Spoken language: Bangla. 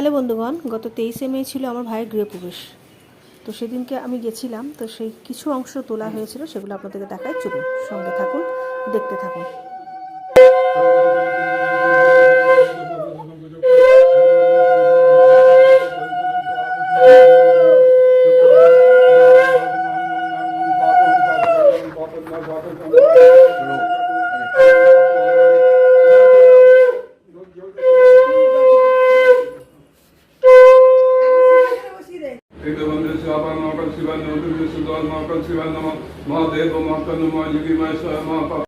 হ্যালো বন্ধুগণ, গত 23শে মে ছিল আমার ভাইয়ের গৃহপ্রবেশ। তো সেদিনকে আমি গেছিলাম, তো সেই কিছু অংশ তোলা হয়েছিল, সেগুলো আপনাদেরকে দেখাই। চলুন, সঙ্গে থাকুন, দেখতে থাকুন। महादेव महाकनुमायुगी मैं स्वयं महा